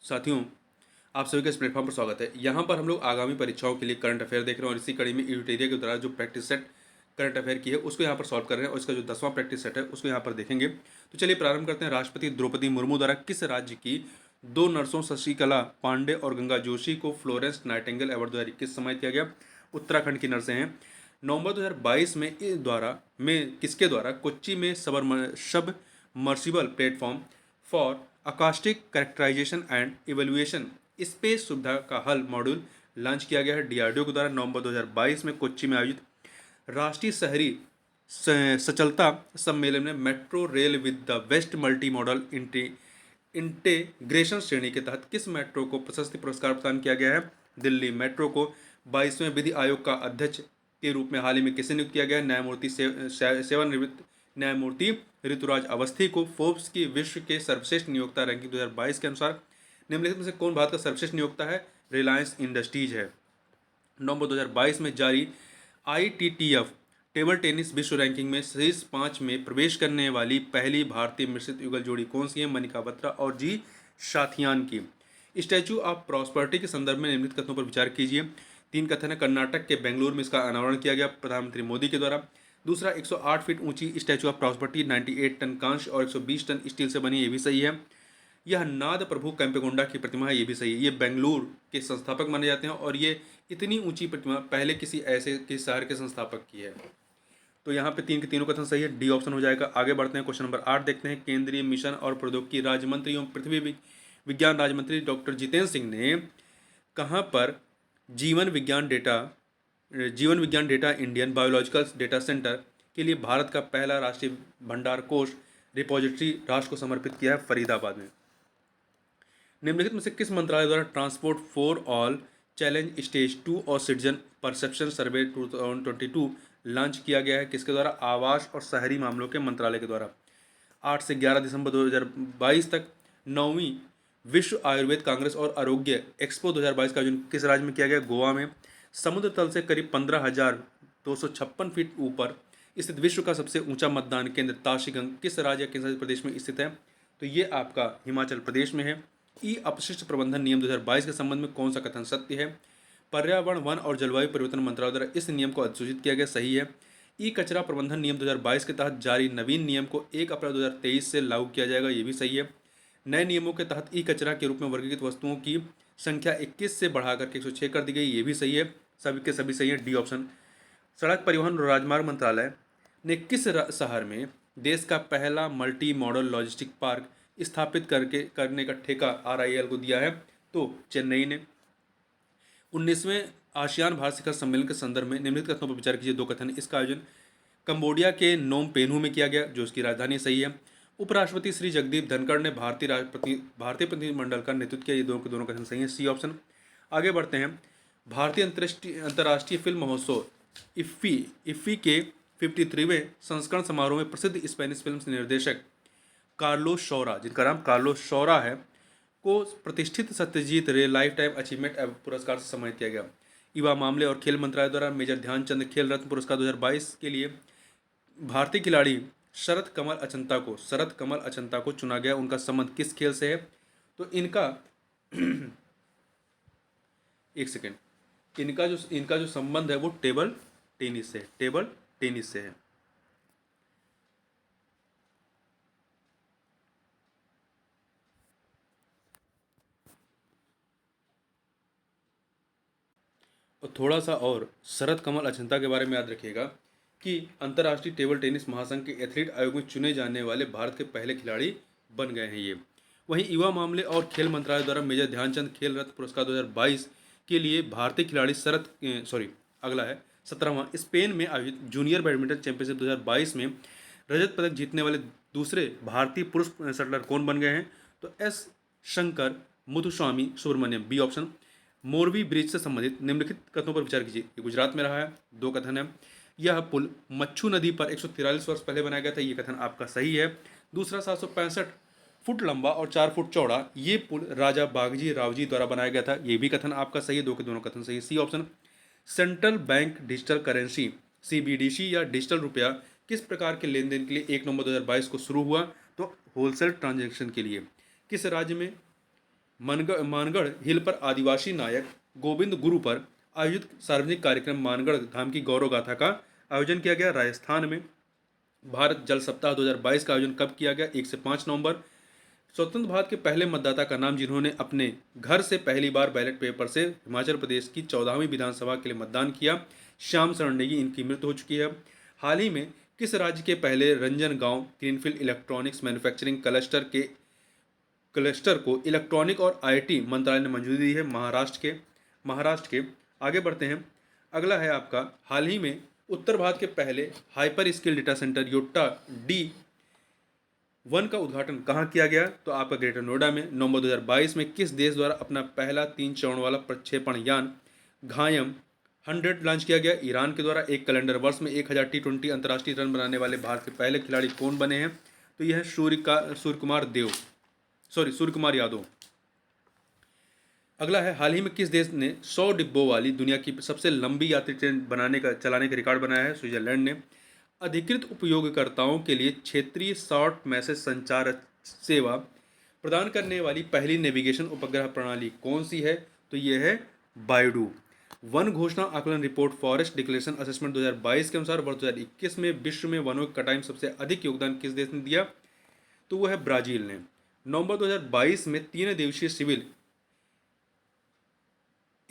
साथियों, आप सभी का इस प्लेटफॉर्म पर स्वागत है। यहाँ पर हम लोग आगामी परीक्षाओं के लिए करंट अफेयर देख रहे हैं और इसी कड़ी में यूटेरिया के द्वारा जो प्रैक्टिस सेट करंट अफेयर की है उसको यहाँ पर सॉल्व कर रहे हैं और इसका जो 10वां प्रैक्टिस सेट है उसको यहाँ पर देखेंगे। तो चलिए प्रारंभ करते हैं। राष्ट्रपति द्रौपदी मुर्मू द्वारा किस राज्य की दो नर्सों शशिकला पांडे और गंगा जोशी को फ्लोरेंस नाइटिंगेल अवार्ड 2021 सम्मानित किया गया? उत्तराखंड की नर्सें हैं। नवंबर 2022 में किसके द्वारा कोच्चि में submersible platform for acoustic characterization and evaluation space सुविधा का हल मॉड्यूल लॉन्च किया गया है? डीआरडीओ के द्वारा नवंबर 2022 में कोच्चि में आयोजित राष्ट्रीय शहरी सचलता सम्मेलन में metro rail with the best multi modal integration श्रेणी के तहत किस मेट्रो को प्रशस्ति पुरस्कार प्रदान किया गया है? दिल्ली मेट्रो को 22वें विधि आयोग का अध्यक्ष के रूप में हाल ही में किसे नियुक्त किया गया? न्यायमूर्ति सेवानिवृत्त न्यायमूर्ति ऋतुराज अवस्थी को फोर्ब्स की विश्व के सर्वश्रेष्ठ नियोक्ता रैंकिंग 2022 के अनुसार निम्नलिखित में से कौन भारत का सर्वश्रेष्ठ नियोक्ता है? रिलायंस इंडस्ट्रीज है। नवंबर 2022 में जारी ITTF टेबल टेनिस विश्व रैंकिंग में शीर्ष 5 में प्रवेश करने वाली पहली भारतीय मिश्रित युगल जोड़ी कौन सी है? मनिका बत्रा और जी साथियान की। स्टैचू ऑफ प्रॉस्पेरिटी के संदर्भ में निम्नलिखित कथनों पर विचार कीजिए। 3 कथन है। कर्नाटक के बेंगलुरु में इसका अनावरण किया गया प्रधानमंत्री मोदी के द्वारा। दूसरा, 108 फीट ऊंची स्टैचू ऑफ प्रॉस्पेरिटी 98 टन कांस्य और 120 टन स्टील से बनी, ये भी सही है। यह नाद प्रभु केम्पेगौड़ा की प्रतिमा है, ये भी सही है। ये बेंगलुरु के संस्थापक माने जाते हैं और ये इतनी ऊंची प्रतिमा पहले किसी ऐसे के शहर के संस्थापक की है। तो यहाँ पे 3 के तीनों कथन सही है, डी ऑप्शन हो जाएगा। आगे बढ़ते हैं, क्वेश्चन नंबर 8 देखते हैं। केंद्रीय मिशन और प्रौद्योगिकी राज्य मंत्री एवं पृथ्वी विज्ञान राज्य मंत्री डॉक्टर जितेंद्र सिंह ने कहाँ पर जीवन विज्ञान data Indian biological data centre के लिए भारत का पहला राष्ट्रीय भंडार कोष रिपोजिटरी राष्ट्र को समर्पित किया है? फरीदाबाद में। निम्नलिखित में से किस मंत्रालय द्वारा transport for all challenge stage 2 और सिटीजन परसेप्शन सर्वे 2022 लॉन्च किया गया है? किसके द्वारा? आवास और शहरी मामलों के मंत्रालय के द्वारा। 8 से 11 दिसंबर 2022 तक 9वीं विश्व आयुर्वेद कांग्रेस और आरोग्य एक्सपो 2022 का आयोजन किस राज्य में किया गया? गोवा में। समुद्र तल से करीब 15,256 फीट ऊपर स्थित विश्व का सबसे ऊंचा मतदान केंद्र ताशीगंज किस राज्य या केंद्र शासित प्रदेश में स्थित है? तो ये आपका हिमाचल प्रदेश में है। ई अपशिष्ट प्रबंधन नियम 2022 के संबंध में कौन सा कथन सत्य है? पर्यावरण, वन और जलवायु परिवर्तन मंत्रालय द्वारा इस नियम को अधिसूचित किया गया, सही है। ई कचरा प्रबंधन नियम 2022 के तहत जारी नवीन नियम को 1 अप्रैल 2023 से लागू किया जाएगा, ये भी सही है। नए नियमों के तहत ई कचरा के रूप में वर्गीकृत वस्तुओं की संख्या 21 से बढ़ाकर 106 कर दी गई, ये भी सही है। सभी के सभी सही है, डी ऑप्शन। सड़क परिवहन और राजमार्ग मंत्रालय ने किस शहर में देश का पहला मल्टी मॉडल लॉजिस्टिक पार्क स्थापित करने का ठेका RIL को दिया है? तो चेन्नई ने। 19वें आसियान भारत शिखर सम्मेलन के संदर्भ में निम्नलिखित कथनों पर विचार कीजिए। 2 कथन। इसका आयोजन कंबोडिया के नोम पेन्हू में किया गया, जो उसकी राजधानी, सही है। उपराष्ट्रपति श्री जगदीप धनखड़ ने भारतीय प्रतिनिधिमंडल का नेतृत्व किया, ये दोनों कथन सही है, सी ऑप्शन। आगे बढ़ते हैं। भारतीय अंतर्राष्ट्रीय फिल्म महोत्सव इफ्फी के 53वें संस्करण समारोह में प्रसिद्ध स्पेनिश फिल्म निर्देशक कार्लोस शौरा, जिनका नाम कार्लोस शौरा है, को प्रतिष्ठित सत्यजीत रे लाइफ टाइम अचीवमेंट पुरस्कार से सम्मानित किया गया। युवा मामले और खेल मंत्रालय द्वारा मेजर ध्यानचंद खेल रत्न पुरस्कार 2022 के लिए भारतीय खिलाड़ी शरत कमल अचंता को चुना गया। उनका संबंध किस खेल से है? तो इनका एक सेकेंड, इनका जो संबंध है वो टेबल टेनिस से है। और थोड़ा सा और शरत कमल अचंता के बारे में याद रखिएगा कि अंतर्राष्ट्रीय टेबल टेनिस महासंघ के एथलीट आयोग में चुने जाने वाले भारत के पहले खिलाड़ी बन गए हैं ये। वहीं युवा मामले और खेल मंत्रालय द्वारा मेजर ध्यानचंद खेल रत्न पुरस्कार 2022 के लिए भारतीय खिलाड़ी 17वां स्पेन में आयोजित जूनियर बैडमिंटन चैंपियनशिप 2022 में रजत पदक जीतने वाले दूसरे भारतीय पुरुष शटलर कौन बन गए हैं? तो S Shankar Muthuswamy Subramaniam, B option. Morbi bridge से संबंधित निम्नलिखित कथनों पर विचार कीजिए। ये गुजरात में रहा है, 2 कथन है। यह पुल मच्छू नदी पर 143 वर्ष पहले बनाया गया था, ये कथन आपका सही है। दूसरा, 765 फुट लंबा और 4 फुट चौड़ा ये पुल राजा बागजी रावजी द्वारा बनाया गया था, ये भी कथन आपका सही है। 2 के दोनों कथन सही है, C option. Central bank digital currency CBDC या डिजिटल रुपया किस प्रकार के लेन देन के लिए 1 नवंबर 2022 को शुरू हुआ? तो होलसेल ट्रांजैक्शन के लिए। किस राज्य में मानगढ़ हिल पर आदिवासी नायक गोविंद गुरु पर आयोजित सार्वजनिक कार्यक्रम मानगढ़ धाम की गौरव गाथा का आयोजन किया गया। राजस्थान में भारत जल सप्ताह 2022 का आयोजन कब किया गया? 1 से 5 नवंबर। स्वतंत्र भारत के पहले मतदाता का नाम जिन्होंने अपने घर से पहली बार बैलेट पेपर से हिमाचल प्रदेश की 14वीं विधानसभा के लिए मतदान किया, श्याम शरण नेगी, इनकी मृत्यु हो चुकी है। हाल ही में किस राज्य के पहले Ranjangaon greenfield electronics manufacturing cluster को इलेक्ट्रॉनिक और आईटी मंत्रालय ने मंजूरी दी है? महाराष्ट्र के। आगे बढ़ते हैं। अगला है आपका, हाल ही में उत्तर भारत के पहले hyper skill data centre Yotta D1 का उद्घाटन कहाँ किया गया? तो आपका ग्रेटर नोएडा में। नवंबर 2022 में किस देश द्वारा अपना पहला 3 चरण वाला प्रक्षेपण यान घायम 100 लॉन्च किया गया? ईरान के द्वारा। एक कैलेंडर वर्ष में 1000 T20 अंतर्राष्ट्रीय रन बनाने वाले भारत के पहले खिलाड़ी कौन बने हैं? तो यह है सूर्य कुमार यादव। अगला है, हाल ही में किस देश ने 100 डिब्बों वाली दुनिया की सबसे लंबी यात्री ट्रेन चलाने का रिकॉर्ड बनाया है? स्विट्जरलैंड ने। अधिकृत उपयोगकर्ताओं के लिए क्षेत्रीय शॉर्ट मैसेज संचार सेवा प्रदान करने वाली पहली नेविगेशन उपग्रह प्रणाली कौन सी है? तो यह है बायडू। वन घोषणा आकलन रिपोर्ट फॉरेस्ट डिक्लेरेशन असेसमेंट 2022 के अनुसार वर्ष 2021 में विश्व में वनों की कटाई में सबसे अधिक योगदान किस देश ने दिया? तो वह है ब्राजील ने। नवंबर 2022 में 3 दिवसीय सिविल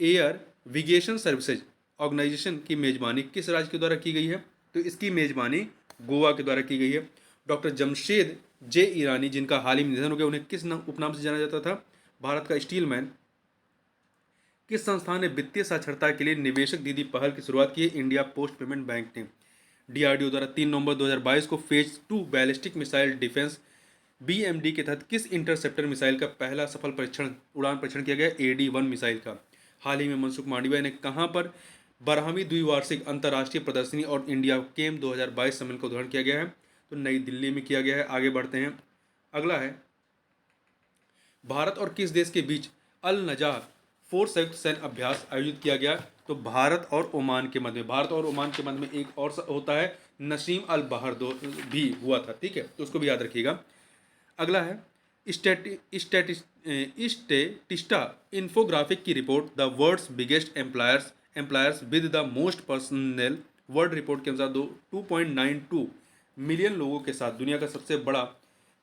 एयर विगेशन सर्विसेज ऑर्गेनाइजेशन की मेजबानी किस राज्य के द्वारा की गई है? तो इसकी मेजबानी गोवा के द्वारा की गई है। डॉक्टर जमशेद जे ईरानी, जिनका हाल ही में निधन हो गया, उन्हें किस उपनाम से जाना जाता था? भारत का स्टील मैन। किस संस्थान ने वित्तीय साक्षरता के लिए निवेशक दीदी पहल की शुरुआत की है? इंडिया पोस्ट पेमेंट बैंक ने। DRDO द्वारा 3 नवंबर 2022 को phase 2 ballistic missile defence BMD के तहत किस इंटरसेप्टर मिसाइल का पहला सफल उड़ान परीक्षण किया गया? AD-1 मिसाइल का। हाल ही में मनसुख मांडविया ने कहां पर 12वीं द्विवार्षिक अंतर्राष्ट्रीय प्रदर्शनी और इंडिया केम 2022 सम्मेलन का उद्घाटन किया गया है? तो नई दिल्ली में किया गया है। आगे बढ़ते हैं। अगला है, भारत और किस देश के बीच अल नजाह 4 संयुक्त सैन्य अभ्यास आयोजित किया गया? तो भारत और ओमान के मध्य में एक और होता है, नसीम अल बहर दो भी हुआ था, ठीक है, तो उसको भी याद रखिएगा। अगला है, स्टेटिस्टा इन्फोग्राफिक की report the world's biggest employers with the most personal world report के अनुसार 2.92 मिलियन लोगों के साथ दुनिया का सबसे बड़ा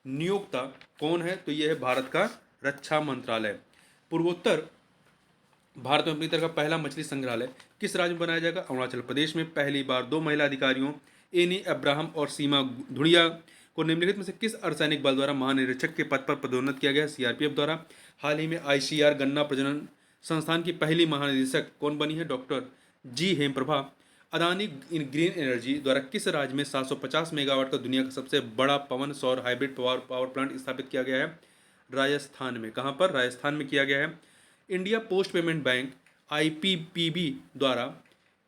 नियोक्ता कौन है? तो यह है भारत का रक्षा मंत्रालय। पूर्वोत्तर भारत में अपनी तरह का पहला मछली संग्रहालय किस राज्य में बनाया जाएगा? अरुणाचल प्रदेश में। पहली बार 2 महिला अधिकारियों एनी अब्राहम और सीमा धुड़िया को निम्नलिखित में से किस अर्धसैनिक बल द्वारा महानिरीक्षक के पद पर पदोन्नत किया गया? CRPF द्वारा। हाल ही में ICR गन्ना प्रजनन संस्थान की पहली महानिदेशक कौन बनी है? Doctor G Hemprabha. Adani green energy द्वारा किस राज्य में 750 मेगावाट का दुनिया का सबसे बड़ा पवन सौर हाइब्रिड पावर प्लांट स्थापित किया गया है? राजस्थान में। कहाँ पर? राजस्थान में किया गया है। India post payment bank IPPB द्वारा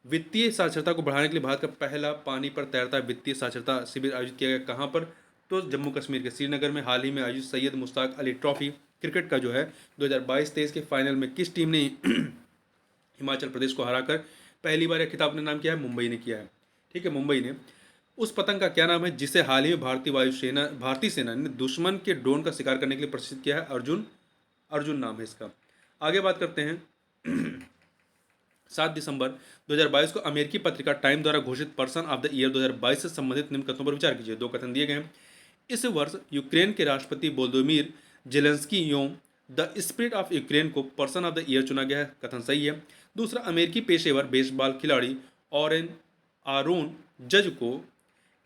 वित्तीय साक्षरता को बढ़ाने के लिए भारत का पहला पानी पर तैरता वित्तीय साक्षरता शिविर आयोजित किया गया। कहाँ पर? तो जम्मू कश्मीर के श्रीनगर में। हाल ही में आयोजित सैयद मुश्ताक अली ट्रॉफी क्रिकेट का जो है 2022-23 के फाइनल में किस टीम ने हिमाचल प्रदेश को हराकर पहली बार यह खिताब अपने नाम किया है? मुंबई ने किया है, ठीक है, मुंबई ने। उस पतंग का क्या नाम है जिसे हाल ही में भारतीय सेना ने दुश्मन के ड्रोन का शिकार करने के लिए प्रशिक्षित किया है? अर्जुन नाम है इसका। आगे बात करते हैं। 7 दिसंबर 2022 को अमेरिकी पत्रिका टाइम द्वारा घोषित पर्सन ऑफ द ईयर 2022 से संबंधित निम्न कथनों पर विचार कीजिए। 2 कथन दिए गए हैं। इस वर्ष यूक्रेन के राष्ट्रपति वोलोदिमीर जेलेंस्की एवं द स्पिरिट ऑफ यूक्रेन को पर्सन ऑफ द ईयर चुना गया है। कथन सही है। दूसरा, अमेरिकी पेशेवर बेसबॉल खिलाड़ी आरोन जज को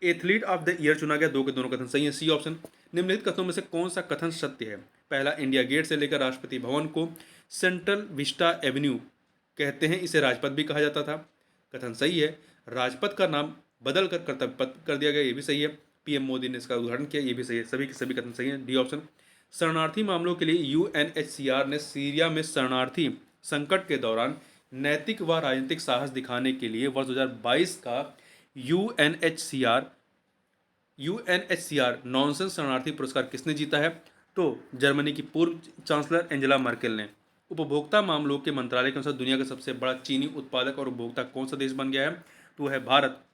एथलीट ऑफ द ईयर चुना गया। 2 के दोनों कथन सही है। C option. निम्नलिखित कथनों में से कौन सा कथन सत्य है? पहला, इंडिया गेट से लेकर राष्ट्रपति भवन को सेंट्रल विस्टा एवेन्यू कहते हैं, इसे राजपथ भी कहा जाता था। कथन सही है। राजपथ का नाम बदल कर कर्तव्य पथ कर दिया गया, ये भी सही है। PM मोदी ने इसका उद्घाटन किया, ये भी सही है। सभी के सभी कथन सही हैं। D option. शरणार्थी मामलों के लिए UNHCR ने सीरिया में शरणार्थी संकट के दौरान नैतिक व राजनीतिक साहस दिखाने के लिए वर्ष 2022 का UNHCR नॉनसेंस शरणार्थी पुरस्कार किसने जीता है? तो जर्मनी की पूर्व चांसलर एंजेला मर्केल ने। उपभोक्ता मामलों के मंत्रालय के अनुसार दुनिया का सबसे बड़ा चीनी उत्पादक और उपभोक्ता कौन सा देश बन गया है? तो है भारत।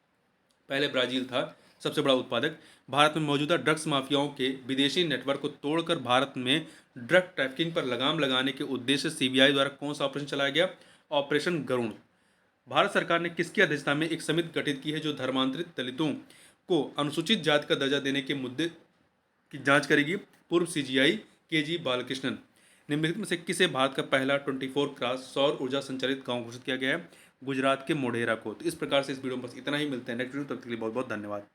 पहले ब्राजील था, सबसे बड़ा उत्पादक। भारत में मौजूदा ड्रग्स माफियाओं के विदेशी नेटवर्क को तोड़कर भारत में ड्रग ट्रैफिकिंग पर लगाम लगाने के उद्देश्य से सीबीआई द्वारा कौन सा ऑपरेशन चलाया गया? ऑपरेशन गरुण। भारत सरकार ने किसकी अध्यक्षता में एक समिति गठित की है जो धर्मांतरित दलितों को अनुसूचित जाति का दर्जा देने के मुद्दे की जांच करेगी? पूर्व सीजीआई केजी बालकृष्णन। निम्नलिखित में से किसे भारत का पहला 24 क्रॉस सौर ऊर्जा संचालित गांव घोषित किया गया है? गुजरात के मोढेरा को। तो इस प्रकार से इस वीडियो में बस इतना ही। मिलते हैं नेक्स्ट वीडियो, तब तक के लिए बहुत बहुत धन्यवाद।